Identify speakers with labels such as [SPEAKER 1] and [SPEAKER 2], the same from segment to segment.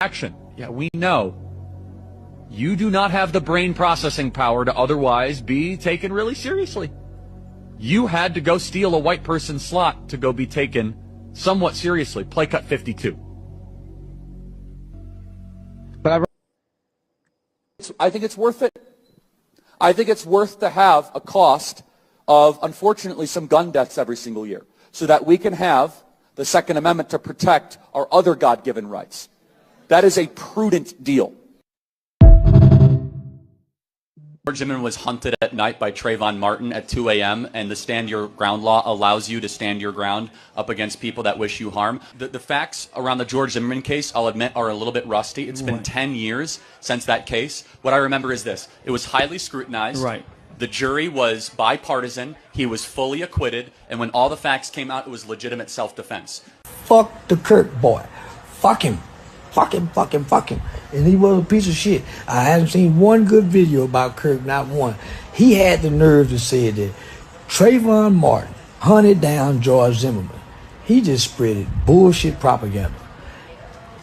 [SPEAKER 1] action. Yeah, we know. You do not have the brain processing power to otherwise be taken really seriously. You had to go steal a white person's slot to go be taken somewhat seriously. Play cut 52.
[SPEAKER 2] But I think it's worth it. I think it's worth to have a cost of, unfortunately, some gun deaths every single year so that we can have the Second Amendment to protect our other God-given rights. That is a prudent deal.
[SPEAKER 3] George Zimmerman was hunted at night by Trayvon Martin at 2 a.m. and the stand your ground law allows you to stand your ground up against people that wish you harm. The facts around the George Zimmerman case, I'll admit, are a little bit rusty. It's been 10 years since that case. What I remember is this. It was highly scrutinized.
[SPEAKER 4] Right.
[SPEAKER 3] The jury was bipartisan. He was fully acquitted. And when all the facts came out, it was legitimate self-defense.
[SPEAKER 5] Fuck the Kirk boy. Fuck him. Fuck him, fuck him, fuck him. And he was a piece of shit. I haven't seen one good video about Kirk, not one. He had the nerve to say that Trayvon Martin hunted down George Zimmerman. He just spread bullshit propaganda.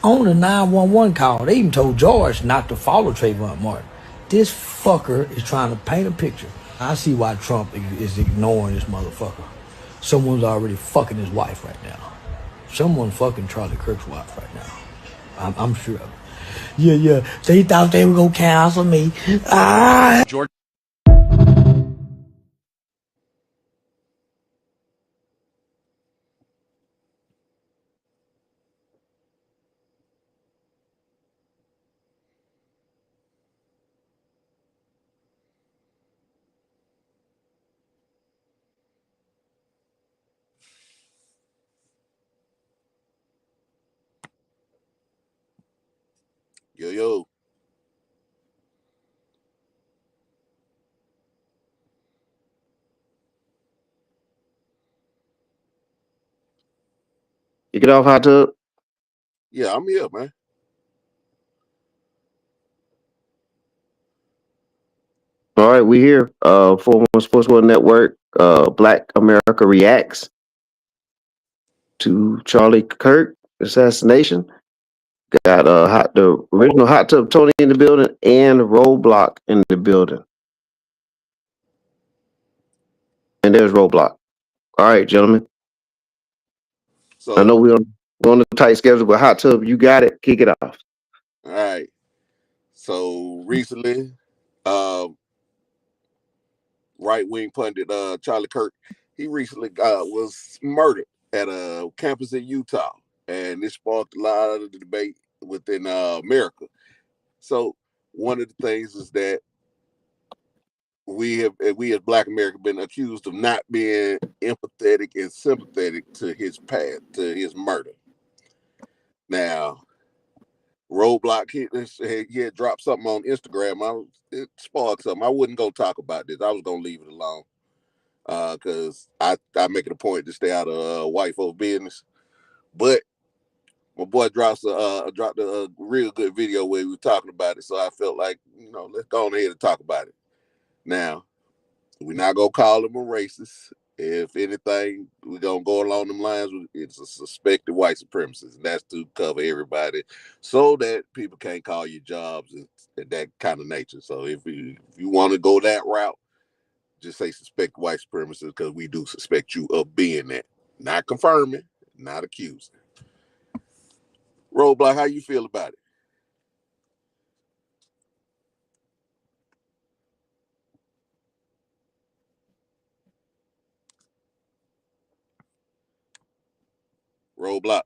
[SPEAKER 5] On the 911 call, they even told George not to follow Trayvon Martin. This fucker is trying to paint a picture. I see why Trump is ignoring this motherfucker. Someone's already fucking his wife right now. Someone fucking Charlie Kirk's wife right now. I'm sure of it. Yeah. They thought they were gonna cancel me.
[SPEAKER 3] George.
[SPEAKER 6] Yo.
[SPEAKER 7] You get off hot tub?
[SPEAKER 6] Yeah, I'm here, man.
[SPEAKER 7] All right, we here. 411 Sports World Network. Black America reacts to Charlie Kirk assassination. Got the original Hot Tub Tony in the building and Roadblock in the building. And there's Roadblock. All right, gentlemen.
[SPEAKER 6] So
[SPEAKER 7] I know we're on a tight schedule, but Hot Tub, you got it. Kick it off.
[SPEAKER 6] all right. So recently, right-wing pundit Charlie Kirk, he recently was murdered at a campus in Utah, and this sparked a lot of the debate within America. So one of the things is that we as Black America been accused of not being empathetic and sympathetic to his path, to his murder. Now, Roadblock, he had dropped something on Instagram. It sparked something. I wouldn't go talk about this. I was gonna leave it alone because I make it a point to stay out of white folk business. But my boy dropped a real good video where he was talking about it, so I felt like, let's go on ahead and talk about it. Now, we're not gonna call him a racist. If anything, we're gonna go along them lines. It's a suspected white supremacist, and that's to cover everybody, so that people can't call you jobs and that kind of nature. So if you want to go that route, just say suspect white supremacist, because we do suspect you of being that. Not confirming, not accusing. Roadblock, how you feel about it? Roadblock.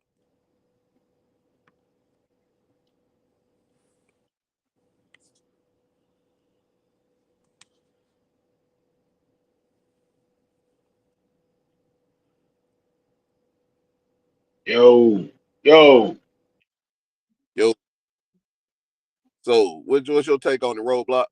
[SPEAKER 8] Yo.
[SPEAKER 6] Yo. So, what's your take on the Roadblock?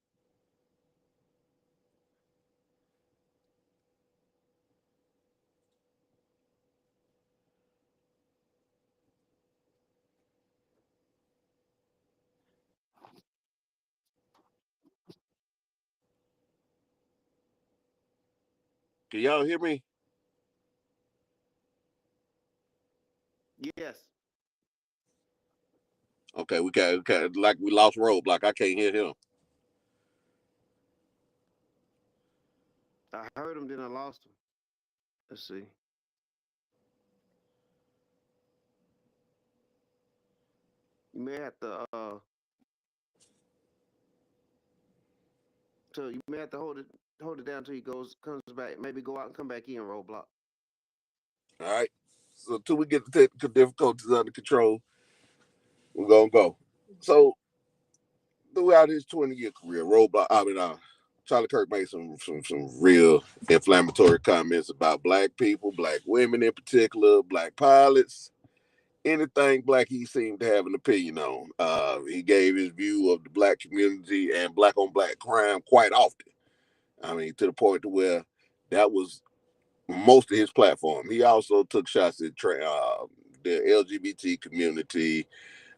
[SPEAKER 6] Can y'all hear me?
[SPEAKER 7] Yes.
[SPEAKER 6] Okay, we got like we lost Roadblock. I can't hear him.
[SPEAKER 7] I heard him, then I lost him. Let's see. You may have to so you may have to hold it down till he comes back. Maybe go out and come back in, Roadblock.
[SPEAKER 6] All right. So till we get the technical difficulties under control, we're gonna go. So throughout his 20-year career, Charlie Kirk made some real inflammatory comments about black people, black women in particular, black pilots, anything black he seemed to have an opinion on. He gave his view of the black community and black on black crime quite often. I mean, to the point to where that was most of his platform. He also took shots at the LGBT community,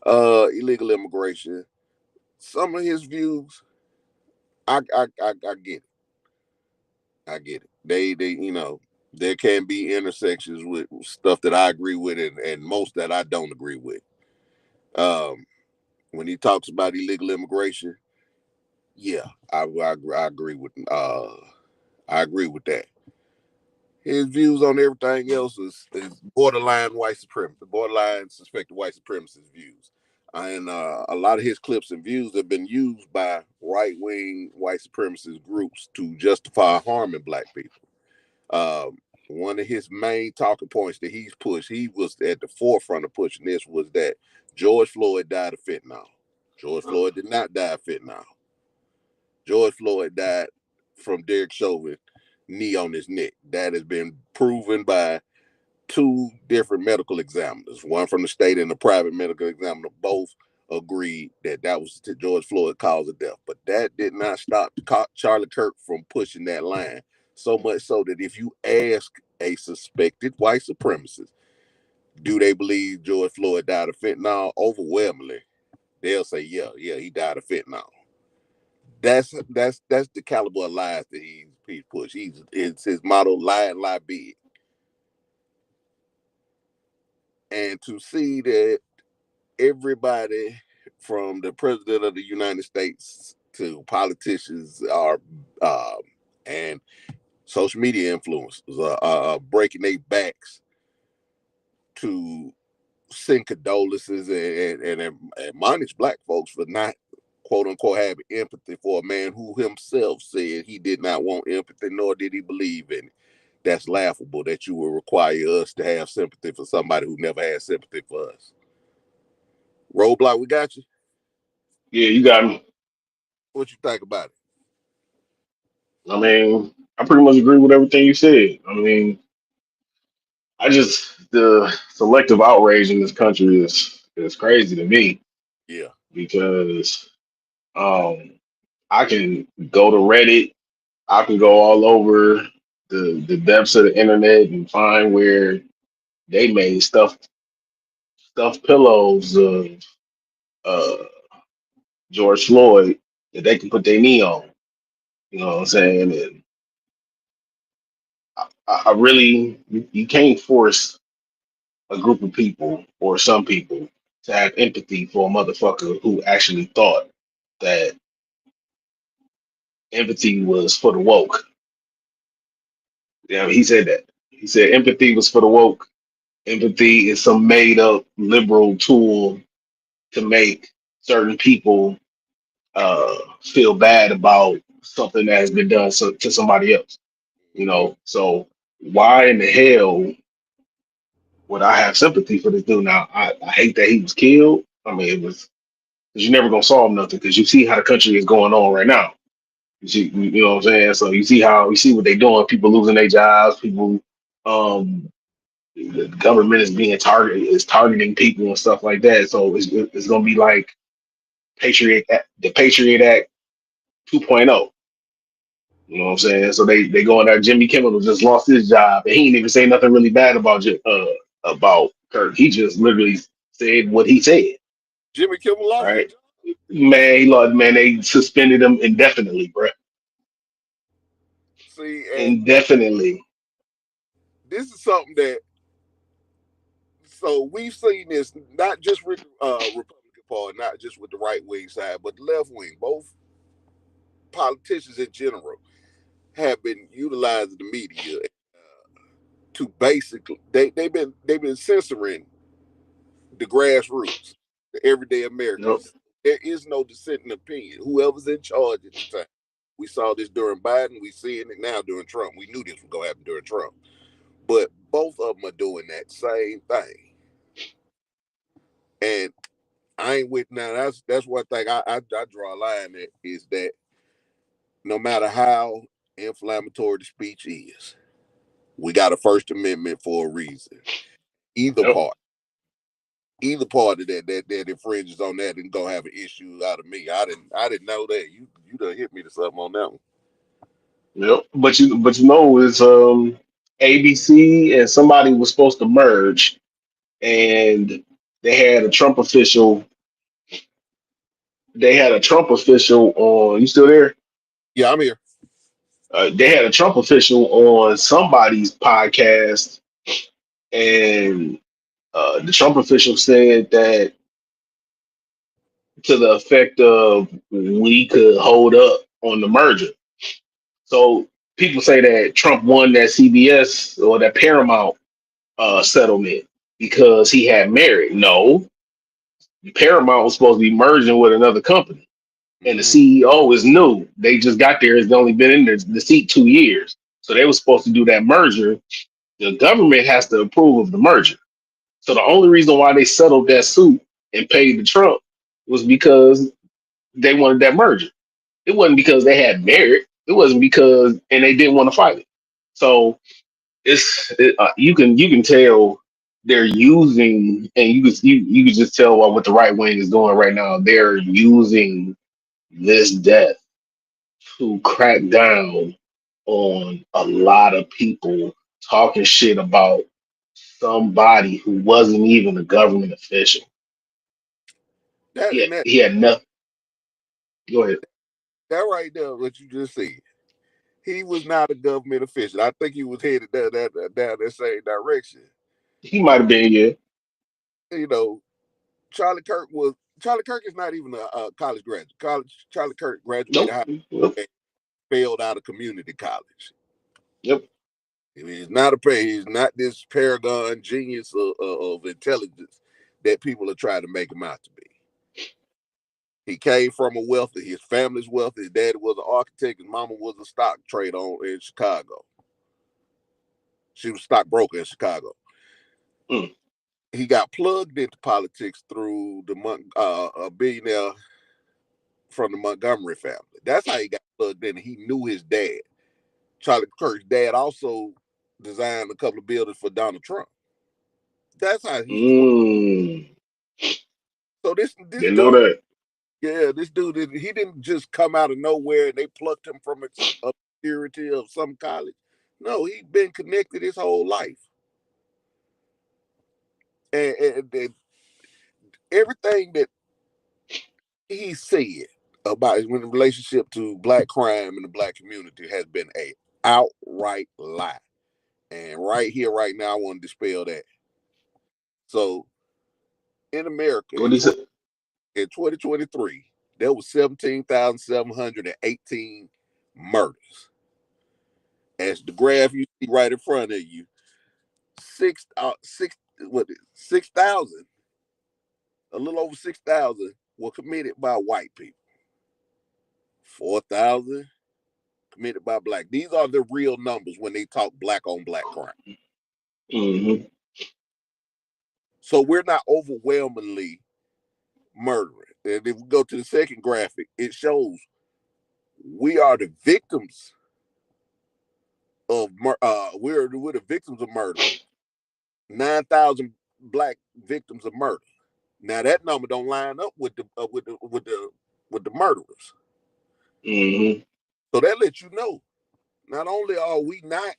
[SPEAKER 6] illegal immigration. Some of his views, I get it. I get it. They there can be intersections with stuff that I agree with and most that I don't agree with. Um, when he talks about illegal immigration, yeah, I agree with I agree with that. His views on everything else is borderline white supremacy, borderline suspected white supremacist views. And a lot of his clips and views have been used by right wing white supremacist groups to justify harming black people. One of his main talking points that he's pushed, he was at the forefront of pushing this, was that George Floyd died of fentanyl. George Floyd did not die of fentanyl. George Floyd died from Derek Chauvin knee on his neck. That has been proven by two different medical examiners, one from the state and a private medical examiner. Both agreed that that was George Floyd's cause of death. But that did not stop Charlie Kirk from pushing that line. So much so that if you ask a suspected white supremacist, do they believe George Floyd died of fentanyl? Overwhelmingly, they'll say, yeah, he died of fentanyl. That's the caliber of lies that he's pushed. It's his motto: lie and lie big. And to see that everybody from the president of the United States to politicians and social media influencers are breaking their backs to send condolences and admonish black folks for not, quote unquote, having empathy for a man who himself said he did not want empathy, nor did he believe in it. That's laughable that you will require us to have sympathy for somebody who never had sympathy for us. Roadblock, we got you.
[SPEAKER 4] Yeah, you got me.
[SPEAKER 6] What you think about it?
[SPEAKER 4] I mean, I pretty much agree with everything you said. I mean, the selective outrage in this country is crazy to me
[SPEAKER 6] Yeah.
[SPEAKER 4] because um I can go to Reddit, I can go all over the depths of the internet and find where they made stuffed pillows of uh George Floyd that they can put their knee on. You know what I'm saying? And I really you can't force a group of people or some people to have empathy for a motherfucker who actually thought that empathy was for the woke. Yeah, he said that. He said empathy was for the woke. Empathy is some made up liberal tool to make certain people feel bad about something that has been done to somebody else. You know, so why in the hell would I have sympathy for this dude? Now, I hate that he was killed. I mean, it was because you're never gonna solve nothing because you see how the country is going on right now. You know what I'm saying? So you see what they're doing. People losing their jobs. People, um, the government is targeting people and stuff like that. So it's gonna be like the Patriot Act 2.0. You know what I'm saying? So they going there. Jimmy Kimmel just lost his job, and he didn't even say nothing really bad about Kirk. He just literally said what he said.
[SPEAKER 6] Jimmy Kimmel lost his
[SPEAKER 4] Right?
[SPEAKER 6] job.
[SPEAKER 4] Man, they suspended him indefinitely, bro.
[SPEAKER 6] See, and
[SPEAKER 4] Indefinitely.
[SPEAKER 6] this is something that, so we've seen this not just with Republicans, Party, not just with the right wing side, but the left wing. Both politicians in general have been utilizing the media to basically they've been censoring the grassroots, the everyday
[SPEAKER 4] Yep.
[SPEAKER 6] Americans. There is no dissenting opinion. Whoever's in charge at the time. We saw this during Biden. We seeing it now during Trump. We knew this was gonna happen during Trump. But both of them are doing that same thing. And I ain't with now. That's one thing I draw a line at is that no matter how inflammatory the speech is, we got a First Amendment for a reason. Either
[SPEAKER 4] Yep.
[SPEAKER 6] part. Either party that infringes on that and gonna have an issue out of me. I didn't know that. You done hit me to something on that one.
[SPEAKER 4] Yep. But you know it's ABC and somebody was supposed to merge, and they had a Trump official. They had a Trump official on. You still there?
[SPEAKER 6] Yeah, I'm here.
[SPEAKER 4] They had a Trump official on somebody's podcast, and the Trump official said that to the effect of we could hold up on the merger. So people say that Trump won that CBS or that Paramount settlement because he had merit. No, Paramount was supposed to be merging with another company, and the
[SPEAKER 6] Mm-hmm.
[SPEAKER 4] CEO is new. They just got there. It's only been in the seat 2 years, so they were supposed to do that merger. The government has to approve of the merger. So the only reason why they settled that suit and paid the Trump was because they wanted that merger. It wasn't because they had merit. It wasn't because and they didn't want to fight it. So you can tell they're using and you can just tell what the right wing is doing right now. They're using this death to crack down on a lot of people talking shit about somebody who wasn't even a government official.
[SPEAKER 6] That and
[SPEAKER 4] He had nothing. Go ahead.
[SPEAKER 6] that right there, what you just said. He was not a government official. I think he was headed down that same direction.
[SPEAKER 4] He might have been, yeah.
[SPEAKER 6] You know, Charlie Kirk is not even a college graduate. Charlie Kirk graduated
[SPEAKER 4] Nope.
[SPEAKER 6] high
[SPEAKER 4] Nope.
[SPEAKER 6] and failed out of community college.
[SPEAKER 4] Yep.
[SPEAKER 6] He's not this paragon genius of intelligence that people are trying to make him out to be. He came from his family's wealthy. His dad was an architect. His mama was a stock trader in Chicago. She was a stockbroker in Chicago.
[SPEAKER 4] Mm.
[SPEAKER 6] He got plugged into politics through a billionaire from the Montgomery family. That's how he got plugged in. He knew his dad. Charlie Kirk's dad also designed a couple of buildings for Donald Trump. That's how he's smart.
[SPEAKER 4] Mm.
[SPEAKER 6] So this
[SPEAKER 4] Didn't know
[SPEAKER 6] dude,
[SPEAKER 4] that.
[SPEAKER 6] yeah, this dude, he didn't just come out of nowhere and they plucked him from obscurity of some college. No, he's been connected his whole life. And everything that he said about his relationship to black crime in the black community has been a outright lie. And right here, right now, I want to dispel that. So in America
[SPEAKER 4] What is it?
[SPEAKER 6] in 2023, there was 17,718 murders. As the graph you see right in front of you, 6,000, a little over 6,000 were committed by white people. 4,000 committed by black. These are the real numbers when they talk black on black crime.
[SPEAKER 4] Mm-hmm.
[SPEAKER 6] So we're not overwhelmingly murdering. And if we go to the second graphic, it shows we are the victims of we're the victims of murder. 9,000 black victims of murder. Now that number don't line up with the murderers.
[SPEAKER 4] Mm-hmm.
[SPEAKER 6] So that lets you know, not only are we not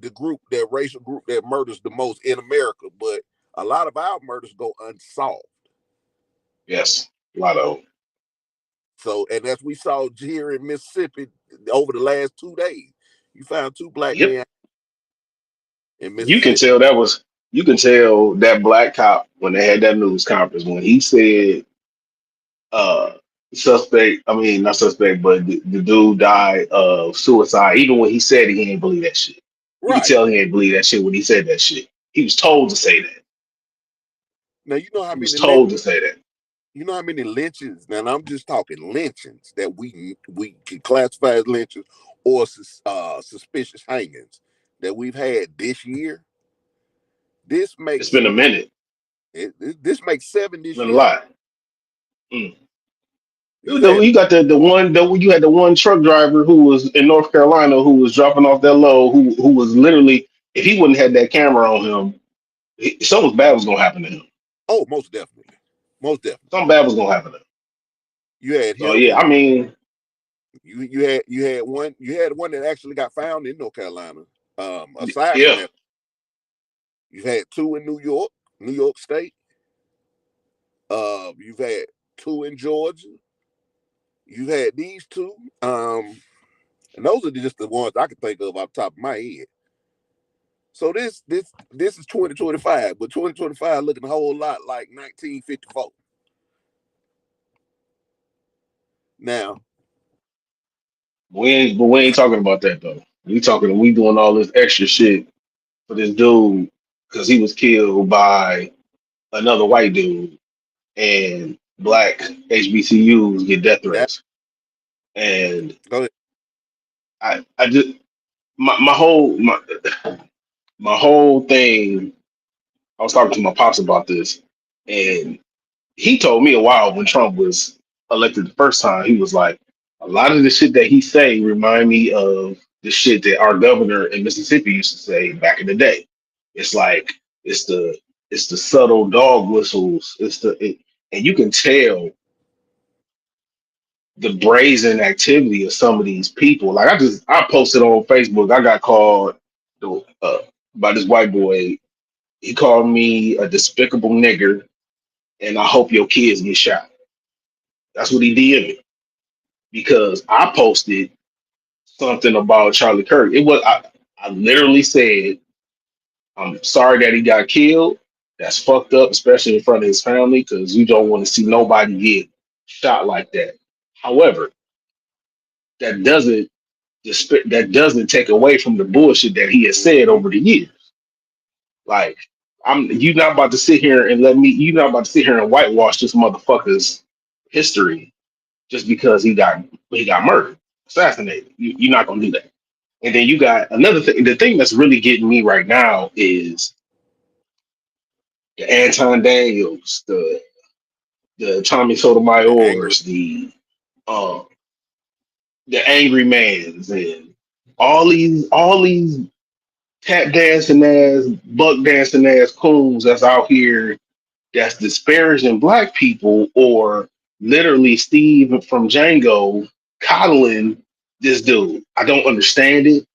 [SPEAKER 6] the racial group that murders the most in America, but a lot of our murders go unsolved.
[SPEAKER 4] Yes. A lot of them.
[SPEAKER 6] So, and as we saw here in Mississippi over the last 2 days, you found two black
[SPEAKER 4] Yep.
[SPEAKER 6] men in
[SPEAKER 4] You can
[SPEAKER 6] Mississippi.
[SPEAKER 4] tell that was you can tell that black cop when they had that news conference when he said uh suspect, I mean not suspect, but the dude died of suicide. Even when he said it, he didn't believe that shit. You could
[SPEAKER 6] Right.
[SPEAKER 4] tell he didn't believe that shit when he said that shit. He was told to say that.
[SPEAKER 6] Now you know how
[SPEAKER 4] He was
[SPEAKER 6] many
[SPEAKER 4] told to say that.
[SPEAKER 6] you know how many lynchings. Now I'm just talking lynchings that we can classify as lynchings or suspicious hangings that we've had this year. This
[SPEAKER 4] It's
[SPEAKER 6] makes
[SPEAKER 4] been a minute.
[SPEAKER 6] this makes 7
[SPEAKER 4] It's
[SPEAKER 6] this
[SPEAKER 4] been a
[SPEAKER 6] year.
[SPEAKER 4] lot. Mm.
[SPEAKER 6] You had
[SPEAKER 4] You got the one you had the one truck driver who was in North Carolina who was dropping off that load who was literally, if he wouldn't have had that camera on him, something bad was gonna happen to him.
[SPEAKER 6] oh, most definitely.
[SPEAKER 4] Something bad was gonna happen to him.
[SPEAKER 6] You had
[SPEAKER 4] So
[SPEAKER 6] him.
[SPEAKER 4] yeah, I mean,
[SPEAKER 6] You had one that actually got found in North Carolina. Aside from
[SPEAKER 4] yeah,
[SPEAKER 6] that, you had two in New York State. You've had two in Georgia. You've had these two. And those are just the ones I can think of off the top of my head. So this is 2025, but 2025 looking a whole lot like 1954. Now,
[SPEAKER 4] we ain't talking about that though. We doing all this extra shit for this dude because he was killed by another white dude, and black HBCUs get death
[SPEAKER 6] that
[SPEAKER 4] threats. And
[SPEAKER 6] go ahead.
[SPEAKER 4] I just my whole thing. I was talking to my pops about this, and he told me a while when Trump was elected the first time. He was like, a lot of the shit that he say remind me of the shit that our governor in Mississippi used to say back in the day. It's like it's the it's the subtle dog whistles. And you can tell the brazen activity of some of these people. Like I posted on Facebook. I got called uh, by this white boy. He called me a despicable nigger, and I hope your kids get shot. That's what he did me because I posted something about Charlie Kirk. I literally said, I'm sorry that he got killed. That's fucked up, especially in front of his family, because you don't want to see nobody get shot like that. However, that doesn't that doesn't take away from the bullshit that he has said
[SPEAKER 6] Mm-hmm.
[SPEAKER 4] over the years. Like, you're not about to sit here and you're not about to sit here and whitewash this motherfucker's history just because he got murdered, assassinated. You're not gonna do that. And then you got another thing. The thing that's really getting me right now is the Anton Daniels, the Tommy
[SPEAKER 6] The angry.
[SPEAKER 4] Sotomayor's, um the Angry Mans, and all these tap dancing ass, buck dancing ass coons that's out here that's disparaging black people, or literally Steve from Django coddling this dude. I don't understand it.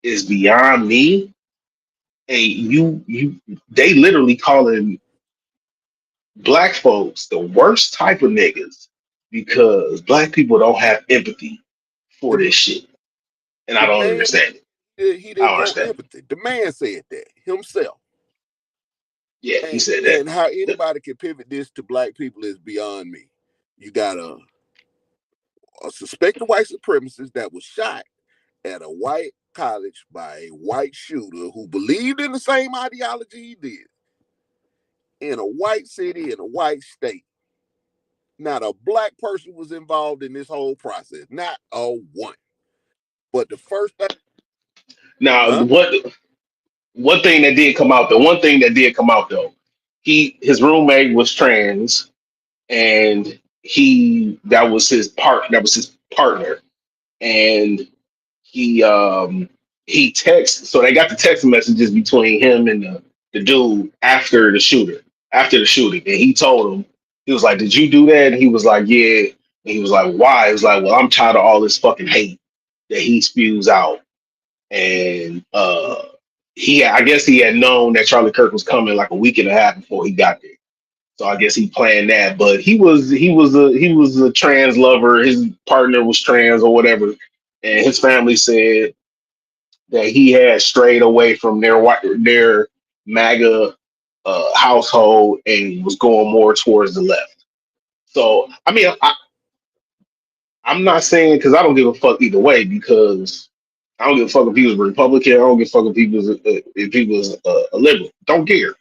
[SPEAKER 4] It's beyond me. And they literally calling black folks the worst type of niggas because black people don't have empathy for
[SPEAKER 6] The
[SPEAKER 4] this shit. And I
[SPEAKER 6] the
[SPEAKER 4] don't
[SPEAKER 6] man
[SPEAKER 4] understand it.
[SPEAKER 6] he
[SPEAKER 4] I
[SPEAKER 6] didn't
[SPEAKER 4] don't
[SPEAKER 6] want
[SPEAKER 4] understand it.
[SPEAKER 6] empathy. The man said that himself.
[SPEAKER 4] Yeah, he said that.
[SPEAKER 6] And how anybody can pivot this to black people is beyond me. You got a suspected white supremacist that was shot at a white college by a white shooter who believed in the same ideology he did in a white city in a white state. Not a black person was involved in this whole process. Not a one. But the first thing,
[SPEAKER 4] Now,
[SPEAKER 6] huh?
[SPEAKER 4] one thing that did come out, the one thing that did come out though, his roommate was trans, and that was his partner, and he texts, so they got the text messages between him and the dude after the shooting, and he told him, he was like, did you do that? And he was like, yeah. And he was like, why? He was like, well, I'm tired of all this fucking hate that he spews out. And I guess he had known that Charlie Kirk was coming like a week and a half before he got there. So I guess he planned that. But he was a trans lover. His partner was trans or whatever. And his family said that he had strayed away from their MAGA household and was going more towards the left. So I mean, I'm not saying because I don't give a fuck either way because I don't give a fuck if he was a Republican. I don't give a fuck if he was a liberal. Don't care.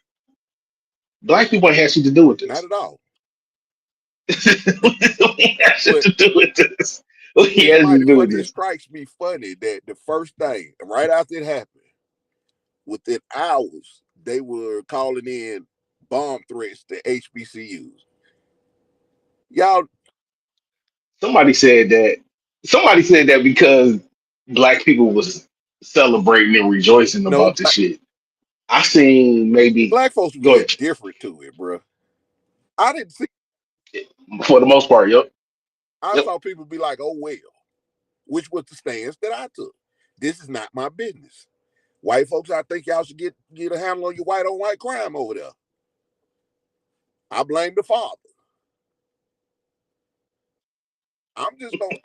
[SPEAKER 4] Black people ain't had shit to do with
[SPEAKER 6] Not
[SPEAKER 4] this.
[SPEAKER 6] at all.
[SPEAKER 4] We ain't had shit
[SPEAKER 6] But
[SPEAKER 4] to do with this. We ain't
[SPEAKER 6] it's
[SPEAKER 4] had shit to
[SPEAKER 6] mighty
[SPEAKER 4] do with
[SPEAKER 6] funny. It
[SPEAKER 4] this.
[SPEAKER 6] strikes me funny that the first thing, right after it happened, within hours, they were calling in bomb threats to HBCUs. Y'all,
[SPEAKER 4] Somebody said that. Somebody said that because black people was celebrating and rejoicing
[SPEAKER 6] no,
[SPEAKER 4] about the shit. I seen maybe
[SPEAKER 6] black folks
[SPEAKER 4] go
[SPEAKER 6] was
[SPEAKER 4] ahead
[SPEAKER 6] indifferent to it, bro. I didn't see.
[SPEAKER 4] for the most part. Yep.
[SPEAKER 6] I
[SPEAKER 4] Yep.
[SPEAKER 6] saw people be like, "Oh well," which was the stance that I took. This is not my business. White folks, I think y'all should get a handle on your white on white crime over there. I blame the father. I'm just gonna.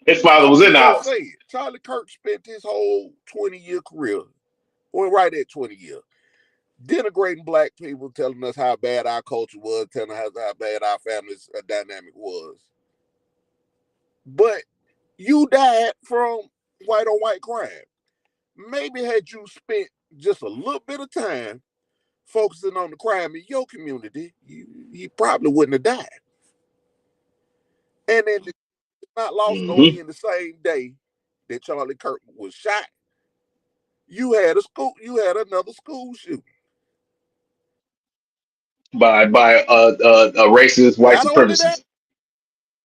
[SPEAKER 4] His father
[SPEAKER 6] I'm
[SPEAKER 4] was in
[SPEAKER 6] just
[SPEAKER 4] the
[SPEAKER 6] gonna
[SPEAKER 4] house.
[SPEAKER 6] say it. Charlie Kirk spent his whole 20-year career, or right at 20 years, denigrating black people, telling us how bad our culture was, telling us how bad our family's dynamic was. But you died from white on white crime. Maybe had you spent just a little bit of time focusing on the crime in your community, you probably wouldn't have died. And then it's not lost on
[SPEAKER 4] Hmm.
[SPEAKER 6] me in the same day that Charlie Kirk was shot. You had another school shooting.
[SPEAKER 4] By a racist white
[SPEAKER 6] Not only that,
[SPEAKER 4] supremacist,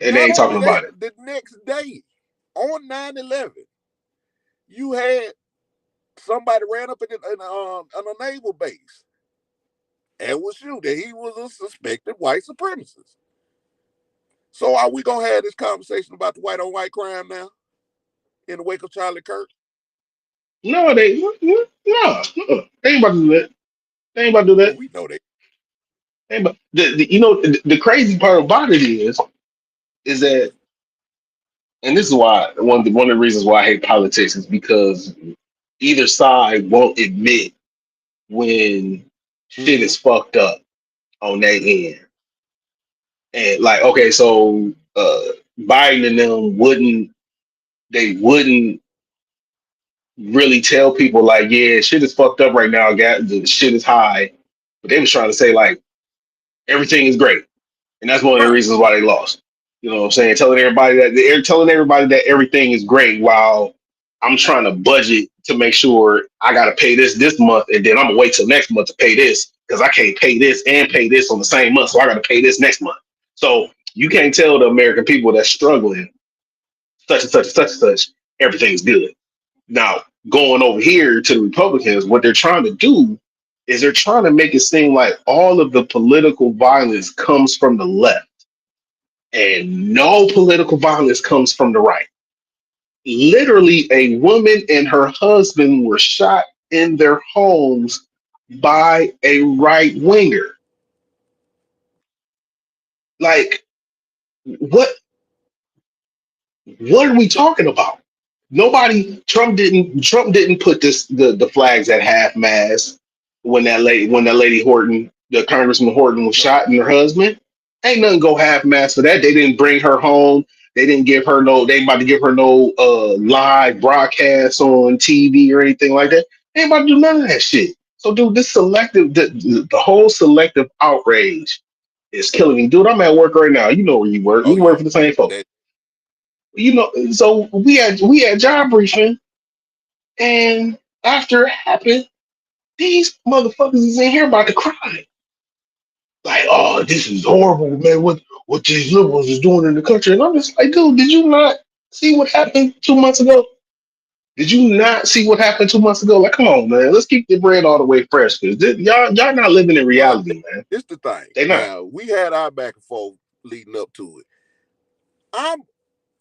[SPEAKER 4] and they ain't talking about it.
[SPEAKER 6] the next day on 9/11, you had somebody ran up in a naval base and was shooting. He was a suspected white supremacist. So are we gonna have this conversation about the white on white crime now in the wake of Charlie Kirk?
[SPEAKER 4] No, they ain't about to do that. They ain't about to do
[SPEAKER 6] Well,
[SPEAKER 4] that.
[SPEAKER 6] we know that.
[SPEAKER 4] They ain't about, the crazy part about it is that, and this is why one of the reasons why I hate politics is because either side won't admit when shit
[SPEAKER 6] Mm-hmm.
[SPEAKER 4] is fucked up on that end. And like, okay, so Biden and them wouldn't really tell people like, yeah, shit is fucked up right now. The shit is high, but they was trying to say like everything is great, and that's one of the
[SPEAKER 6] Right.
[SPEAKER 4] reasons why they lost. You know what I'm saying? Telling everybody that everything is great while I'm trying to budget to make sure I got to pay this month, and then I'm gonna wait till next month to pay this because I can't pay this and pay this on the same month, so I got to pay this next month. So you can't tell the American people that's struggling such and such and such and such everything's good. Now, going over here to the Republicans, what they're trying to do is they're trying to make it seem like all of the political violence comes from the left and no political violence comes from the right. Literally, a woman and her husband were shot in their homes by a right winger. Like, what what are we talking about? Trump didn't put the flags at half mast when that lady Horton, the Congressman Horton, was shot and her husband. Ain't nothing go half mast for that. They didn't bring her home. They didn't give her no, they ain't about to give her no live broadcast on TV or anything like that. They ain't about to do none of that shit. So dude, the whole selective outrage is killing me. Dude, I'm at work right now. You know where you work.
[SPEAKER 6] Oh
[SPEAKER 4] You work
[SPEAKER 6] yeah.
[SPEAKER 4] for the same folks.
[SPEAKER 6] That
[SPEAKER 4] So we had job briefing, and after it happened, these motherfuckers is in here about to cry. Like, oh, this is horrible, man. What these liberals is doing in the country. And I'm just like, dude, did you not see what happened 2 months ago? Did you not see what happened 2 months ago? Like, come on, man. Let's keep the bread all the way fresh. Because y'all not living in
[SPEAKER 6] well,
[SPEAKER 4] reality, man.
[SPEAKER 6] this the thing.
[SPEAKER 4] They not.
[SPEAKER 6] Now we had our back and forth leading up to it. I'm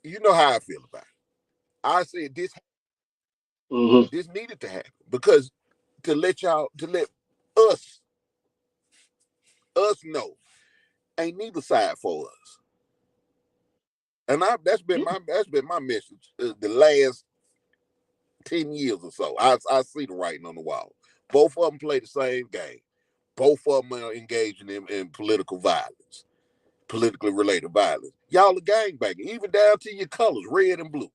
[SPEAKER 6] you know how I feel about it. I said
[SPEAKER 4] Hmm.
[SPEAKER 6] this needed to happen because to let us know ain't neither side for us. And that's been my message the last 10 years or so. I see the writing on the wall. Both of them play the same game. Both of them are engaging in political violence, politically related violence. Y'all are gangbanging, even down to your colors, red and blue.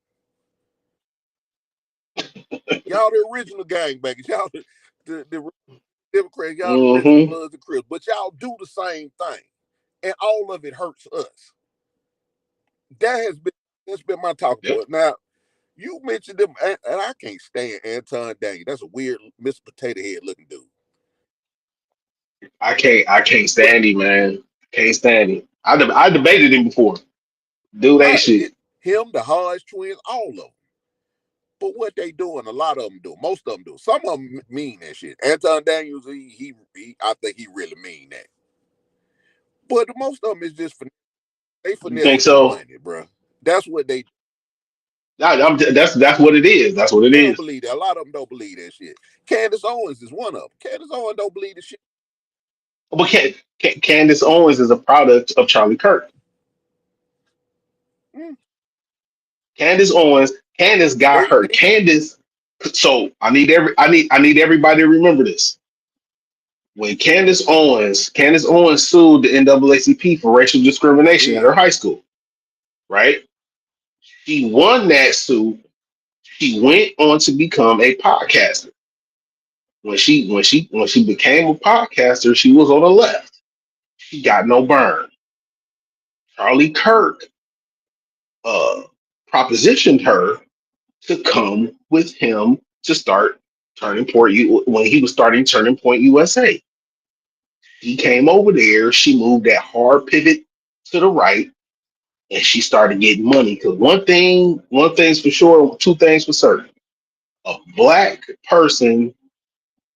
[SPEAKER 6] Y'all the original gangbangers. Y'all the Democrats, y'all the original
[SPEAKER 4] Mm-hmm.
[SPEAKER 6] Bloods and Crips. But y'all do the same thing. And all of it hurts us. That's been my talking
[SPEAKER 4] Yep.
[SPEAKER 6] point. Now, you mentioned them, and I can't stand Anton Daniel. That's a weird Mr. Potato Head looking dude.
[SPEAKER 4] I can't stand him, man. Can't stand him. I debated him before. Dude ain't shit.
[SPEAKER 6] Him, the Hodge twins, all of them. But what they doing, a lot of them do. Most of them do. Some of them mean that shit. Anton Daniels, I think he really mean that. But most of them is just they
[SPEAKER 4] You think
[SPEAKER 6] finessing for
[SPEAKER 4] so?
[SPEAKER 6] money, bro. That's what they.
[SPEAKER 4] That's what it is. That's what it
[SPEAKER 6] They don't
[SPEAKER 4] is.
[SPEAKER 6] believe that. A lot of them don't believe that shit. Candace Owens is one of them. Candace Owens don't believe the shit.
[SPEAKER 4] But Candace Owens is a product of Charlie Kirk.
[SPEAKER 6] Mm.
[SPEAKER 4] Candace Owens. Candace got her. Candace. So I need everybody to remember this. When Candace Owens sued the NAACP for racial
[SPEAKER 6] She
[SPEAKER 4] discrimination at
[SPEAKER 6] did.
[SPEAKER 4] her high school, right? She won that suit. She went on to become a podcaster. When she became a podcaster, she was on the left. She got no burn. Charlie Kirk uh propositioned her to come with him to start Turning Point when he was starting Turning Point USA. He came over there, she moved that hard pivot to the right, and she started getting money. Because one thing's for sure, two things for certain. A black person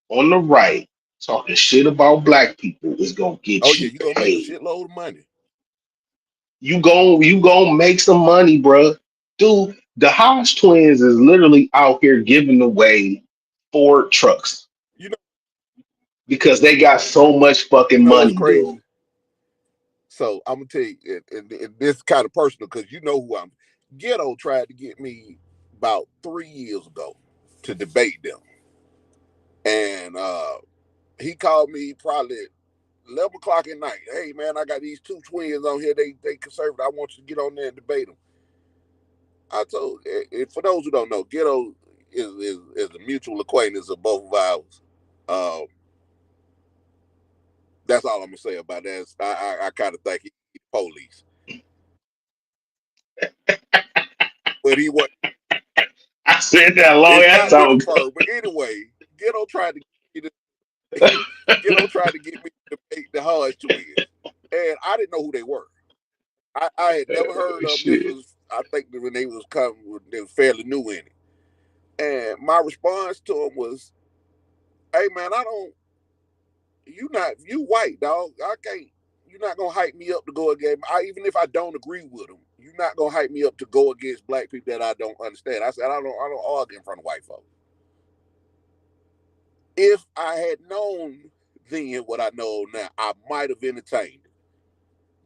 [SPEAKER 4] on the right talking shit about black people is gonna
[SPEAKER 6] Oh
[SPEAKER 4] get
[SPEAKER 6] yeah,
[SPEAKER 4] you
[SPEAKER 6] you gonna make a
[SPEAKER 4] paid.
[SPEAKER 6] shitload of money.
[SPEAKER 4] You gonna make some money, bro. Dude, the Hodge twins is literally out here giving away Ford trucks
[SPEAKER 6] You know,
[SPEAKER 4] because they got so much fucking
[SPEAKER 6] what's
[SPEAKER 4] money, dude.
[SPEAKER 6] crazy? So I'm gonna tell you, and this is kind of personal because you know who I'm. Ghetto tried to get me about 3 years ago to debate them, and he called me probably 11 o'clock at night. Hey man, I got these two twins on here. They conservative. I want you to get on there and debate them. I told, for those who don't know, Ghetto is a mutual acquaintance of both of ours. Um, that's all I'm gonna say about that. I kind of think he's police, but he was.
[SPEAKER 4] I said that a long
[SPEAKER 6] It's
[SPEAKER 4] ass
[SPEAKER 6] not
[SPEAKER 4] time
[SPEAKER 6] River
[SPEAKER 4] ago.
[SPEAKER 6] Bird, but anyway, Ghetto tried to get me Ghetto tried to get me to debate the Hodge twins, and I didn't know who they were. I had never heard of them. This
[SPEAKER 4] Shit.
[SPEAKER 6] was, I think, when they was coming, they were fairly new in it. And my response to him was, "Hey man, I don't. You white dog. I can't. You're not gonna hype me up to go against. Even if I don't agree with them, you're not gonna hype me up to go against black people that I don't understand." I said, I don't argue in front of white folks. If I had known then what I know now, I might have entertained it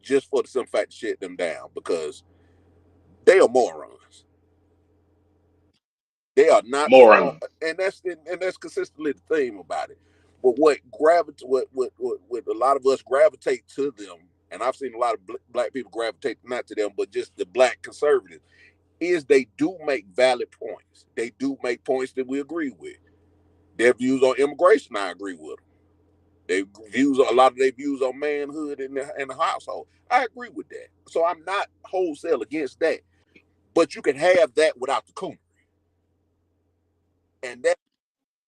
[SPEAKER 6] just for the simple fact to shut them down because they are morons. They are not smart,
[SPEAKER 4] Moron.
[SPEAKER 6] and that's consistently the theme about it. But what a lot of us gravitate to them, and I've seen a lot of black people gravitate not to them, but just the black conservatives, is they do make valid points. They do make points that we agree with. Their views on immigration, I agree with them. A lot of their views on manhood in the household, I agree with that. So I'm not wholesale against that. But you can have that without the coon, and that,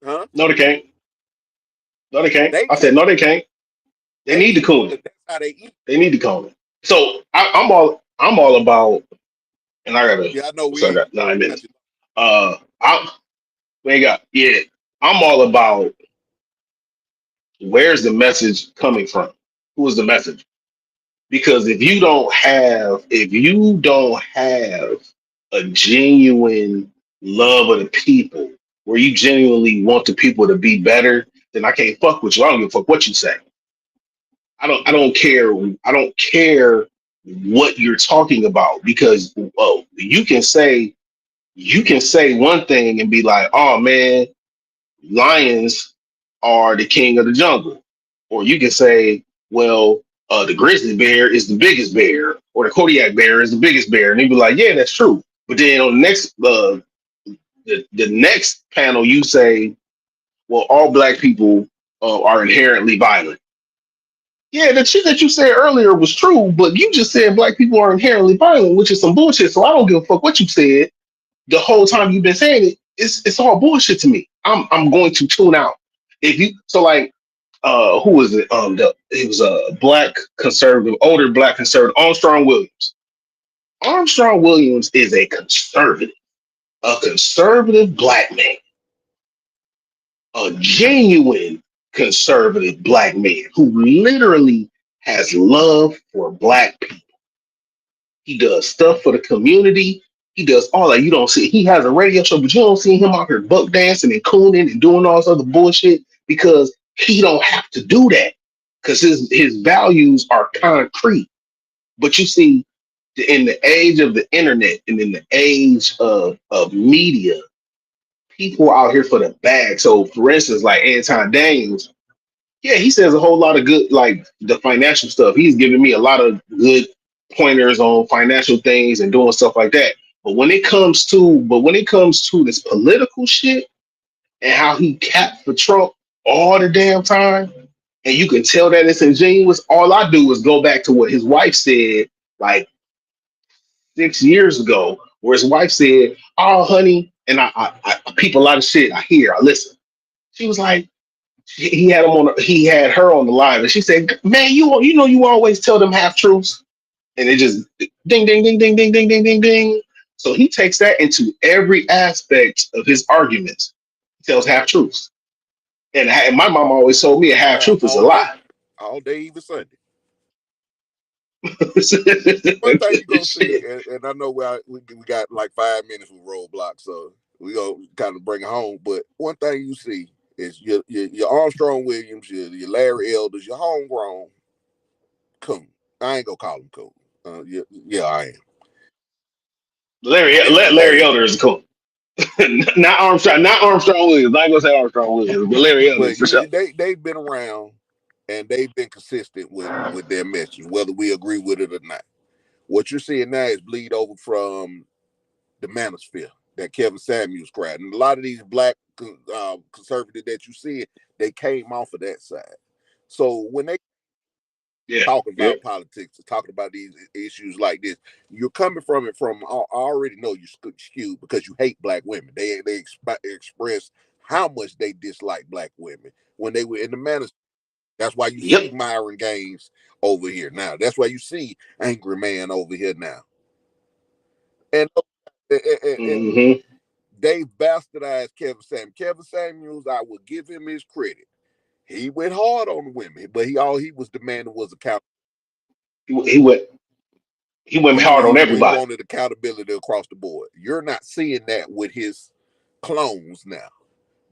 [SPEAKER 6] huh?
[SPEAKER 4] No, they can't. No, they can't.
[SPEAKER 6] They
[SPEAKER 4] I said
[SPEAKER 6] can't.
[SPEAKER 4] no, they can't. They
[SPEAKER 6] They
[SPEAKER 4] need the
[SPEAKER 6] can't
[SPEAKER 4] cooning.
[SPEAKER 6] because that's how they eat.
[SPEAKER 4] They need the cooning. So I'm all about, and I gotta.
[SPEAKER 6] Yeah, I know
[SPEAKER 4] So I
[SPEAKER 6] we
[SPEAKER 4] got 9 minutes.
[SPEAKER 6] got you.
[SPEAKER 4] I we ain't got yeah. I'm all about where's the message coming from? Who is the message? Because if you don't have a genuine love of the people, where you genuinely want the people to be better, then I can't fuck with you. I don't give a fuck what you say. I don't care. I don't care what you're talking about because you can say one thing and be like, oh man, lions are the king of the jungle. Or you can say, well, the grizzly bear is the biggest bear, or the Kodiak bear is the biggest bear. And they'd be like, yeah, that's true. But then on the next the next panel, you say, well, all black people are inherently violent. Yeah, the shit that you said earlier was true, but you just said black people are inherently violent, which is some bullshit. So I don't give a fuck what you said the whole time you've been saying it. It's all bullshit to me. I'm going to tune out. If you so like who was it? It was a black conservative, older black conservative, Armstrong Williams. Armstrong Williams is a conservative black man, a genuine conservative black man who literally has love for black people. He does stuff for the community. He does all that. You don't see. He has a radio show, but you don't see him out here buck dancing and cooning and doing all this other bullshit because he don't have to do that because his values are concrete. But you see, in the age of the internet and in the age of media, people out here for the bag. So, for instance, like Anton Daniels, yeah, he says a whole lot of good, like the financial stuff. He's giving me a lot of good pointers on financial things and doing stuff like that. But when it comes to this political shit and how he capped for Trump all the damn time, and you can tell that it's ingenuous. All I do is go back to what his wife said like 6 years ago, where his wife said, "Oh, honey," and I peep a lot of shit. I hear, I listen. She was like, he had her on the line, and she said, "Man, you know you always tell them half truths," and it just ding ding ding ding ding ding ding ding ding. So he takes that into every aspect of his arguments. He tells half truths, and my mom always told me a half
[SPEAKER 6] Yeah,
[SPEAKER 4] truth is a lie.
[SPEAKER 6] all day, even Sunday. One thing you're gonna see,
[SPEAKER 4] Shit.
[SPEAKER 6] and I know we got like 5 minutes with Roadblock, so we gonna kind of bring it home. But one thing you see is your Armstrong Williams, your Larry Elders, your homegrown coon. I ain't gonna call him coon. Yeah, I am.
[SPEAKER 4] Larry Elder is cool. Not Armstrong. Not Armstrong Williams. I ain't gonna say Armstrong Williams, but Larry Elder
[SPEAKER 6] But
[SPEAKER 4] for sure.
[SPEAKER 6] they've been around and they've been consistent with their message, whether we agree with it or not. What you're seeing now is bleed over from the manosphere that Kevin Samuels cried, and a lot of these black conservatives that you see, they came off of that side. So when they
[SPEAKER 4] Yeah.
[SPEAKER 6] talking
[SPEAKER 4] Yeah.
[SPEAKER 6] about politics, talking about these issues like this, you're coming from it from. I already know you're skewed because you hate black women. They express how much they dislike black women when they were in the manosphere. That's why you see
[SPEAKER 4] Yep.
[SPEAKER 6] Myron Gaines over here now. That's why you see Angry Man over here now. And, and
[SPEAKER 4] Hmm.
[SPEAKER 6] they bastardized Kevin Samuels. Kevin Samuels, I will give him his credit. He went hard on the women, but all he was demanding was accountability.
[SPEAKER 4] He went. He went hard on
[SPEAKER 6] We
[SPEAKER 4] everybody.
[SPEAKER 6] wanted accountability across the board. You're not seeing that with his clones now.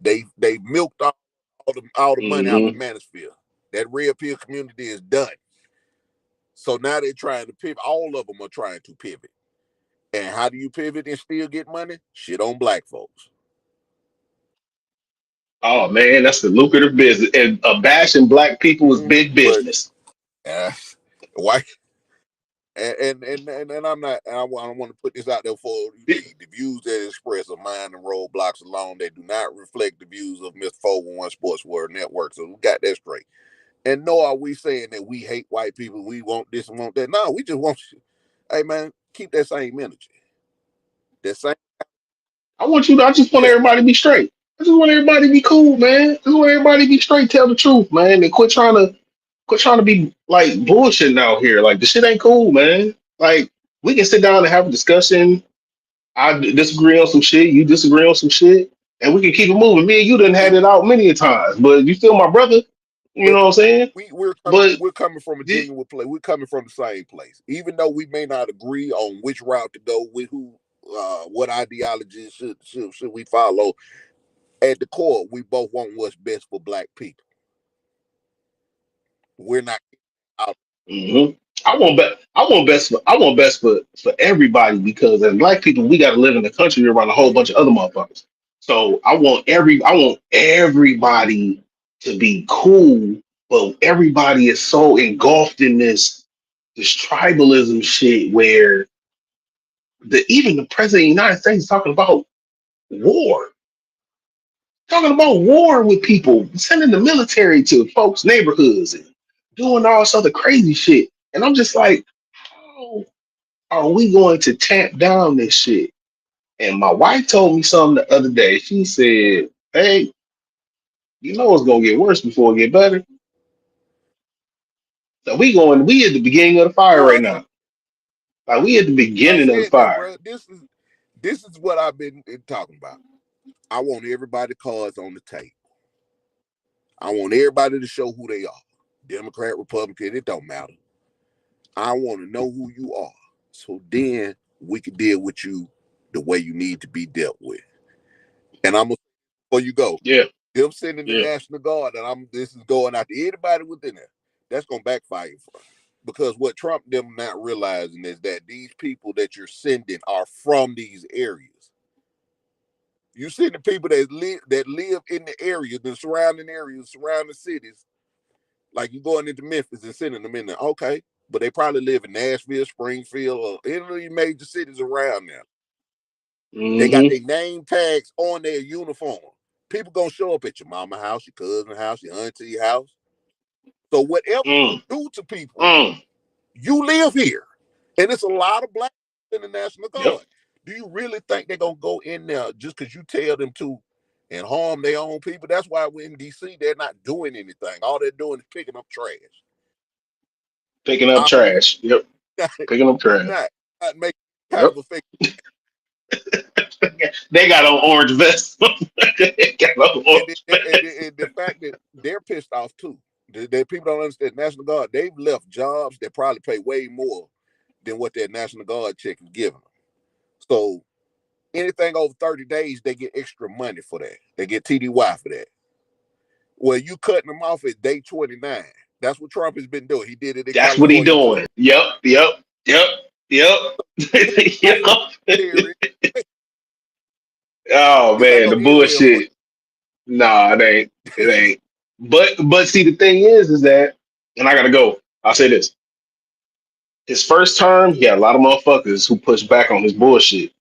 [SPEAKER 6] They milked all the money out the
[SPEAKER 4] Hmm.
[SPEAKER 6] manosphere. That red pill community is done. So now they're trying to pivot. All of them are trying to pivot. And how do you pivot and still get money? Shit on black folks.
[SPEAKER 4] Oh man, that's the lucrative business. And bashing black people is big
[SPEAKER 6] But
[SPEAKER 4] business.
[SPEAKER 6] why? And I'm not. I want to put this out there for the views that express of mine and Roadblocks alone. They do not reflect the views of Mr. 411 Sports World Network. So we got that straight. And nor are we saying that we hate white people. We want this and want that. No, we just want you. Hey man, keep that same energy. That same.
[SPEAKER 4] I want you to. I just want
[SPEAKER 6] Yeah.
[SPEAKER 4] everybody to be straight. I just want everybody to be cool, man. I just want everybody to be straight. Tell the truth, man. And quit trying to be like bullshitting out here. Like the shit ain't cool, man. Like we can sit down and have a discussion. Disagree on some shit. You disagree on some shit, and we can keep it moving. Me and you done had it out many a times, but you still my brother. You
[SPEAKER 6] But
[SPEAKER 4] know what I'm saying? But
[SPEAKER 6] we're coming from a genuine place. We're coming from the same place, even though we may not agree on which route to go with who, what ideology should we follow. At the core, we both want what's best for black people. We're not out.
[SPEAKER 4] mhm. I want best for everybody because as black people, we got to live in the country around a whole bunch of other motherfuckers. So I want everybody to be cool, but everybody is so engulfed in this tribalism shit where even the president of the United States is talking about war. Talking about war with people, sending the military to folks' neighborhoods and doing all this other crazy shit. And I'm just like, how are we going to tamp down this shit? And my wife told me something the other day. She said, "Hey, you know it's gonna get worse before it get better." So we at the beginning of the fire right
[SPEAKER 6] Correct.
[SPEAKER 4] now. Like we at the
[SPEAKER 6] I
[SPEAKER 4] beginning of the
[SPEAKER 6] said that,
[SPEAKER 4] fire.
[SPEAKER 6] bro. This is what I've been talking about. I want everybody cards on the table. I want everybody to show who they are. Democrat, Republican, it don't matter. I want to know who you are. So then we can deal with you the way you need to be dealt with. And I'm before you go,
[SPEAKER 4] Yeah,
[SPEAKER 6] them sending the
[SPEAKER 4] yeah.
[SPEAKER 6] National Guard, and this is going out to anybody within there. That's gonna backfire for us. Because what Trump them not realizing is that these people that you're sending are from these areas. You send the people that live in the area, the surrounding areas, surrounding cities, like you going into Memphis and sending them in there. Okay. But they probably live in Nashville, Springfield, or any of these major cities around there. They got
[SPEAKER 4] Mm-hmm.
[SPEAKER 6] their name tags on their uniform. People gonna show up at your mama house, your cousin house, your auntie house. So whatever
[SPEAKER 4] Mm,
[SPEAKER 6] you do to people,
[SPEAKER 4] mm.
[SPEAKER 6] you live here. And it's a lot of black in the National
[SPEAKER 4] Yep.
[SPEAKER 6] Guard. Do you really think they're gonna go in there just because you tell them to and harm their own people? That's why we're in DC, they're not doing anything. All they're doing is picking up trash.
[SPEAKER 4] Picking up
[SPEAKER 6] I mean,
[SPEAKER 4] trash. Yep. Picking up
[SPEAKER 6] do
[SPEAKER 4] trash.
[SPEAKER 6] not make kind
[SPEAKER 4] Yep.
[SPEAKER 6] of a fake.
[SPEAKER 4] They got on orange vests. They got on
[SPEAKER 6] And,
[SPEAKER 4] orange
[SPEAKER 6] and the fact that they're pissed off too. That people don't understand. National Guard, they've left jobs that probably pay way more than what their National Guard check is giving them. So anything over 30 days, they get extra money for that. They get TDY for that. Well, you cutting them off at day 29. That's what Trump has been doing. He did it in
[SPEAKER 4] That's what he
[SPEAKER 6] California too.
[SPEAKER 4] doing. Yep. Yep. Yep. Yep. Yep. Oh
[SPEAKER 6] This ain't
[SPEAKER 4] man, the
[SPEAKER 6] gonna end well for
[SPEAKER 4] bullshit. Nah, it ain't. It
[SPEAKER 6] you.
[SPEAKER 4] ain't. But see, the thing is that, and I gotta go. I'll say this: his first term, he had a lot of motherfuckers who pushed back on his bullshit.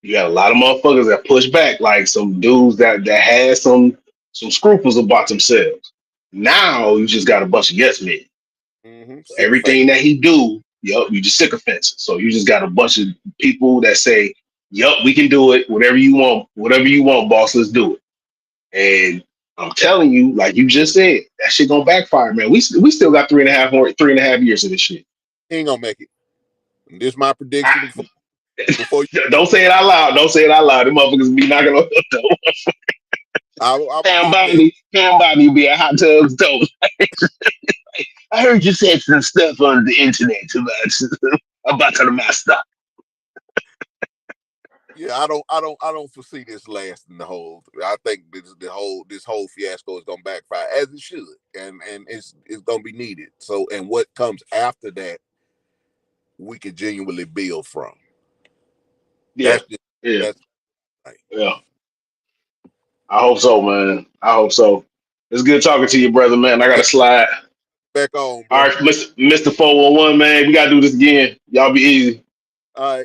[SPEAKER 4] You got a lot of motherfuckers that push back, like some dudes that had some scruples about themselves. Now you just got a bunch of yes men.
[SPEAKER 6] Sycophant.
[SPEAKER 4] Everything that he do, yup, you just sycophants. So you just got a bunch of people that say, yup, we can do it. Whatever you want, boss, let's do it. And I'm telling you, like you just said, that shit gonna backfire, man. We still got 3.5 years of this shit.
[SPEAKER 6] He ain't gonna make it. And this is my prediction before you.
[SPEAKER 4] Don't say it out loud. Don't say it out loud. Them motherfuckers be knocking on the door.
[SPEAKER 6] I believe
[SPEAKER 4] Pam Bobby be at Hot Tubs door. I heard you said some stuff on the internet about the master.
[SPEAKER 6] yeah, I don't foresee this lasting the whole. I think this whole fiasco is gonna backfire as it should, and it's gonna be needed. So, and what comes after that, we can genuinely build from.
[SPEAKER 4] Yeah,
[SPEAKER 6] That's just
[SPEAKER 4] yeah,
[SPEAKER 6] that's right.
[SPEAKER 4] yeah. I hope so, man. I hope so. It's good talking to you, brother, man. I got to slide.
[SPEAKER 6] Back on,
[SPEAKER 4] All
[SPEAKER 6] bro.
[SPEAKER 4] right, Mr. 411, man. We got to do this again. Y'all be easy.
[SPEAKER 6] All right.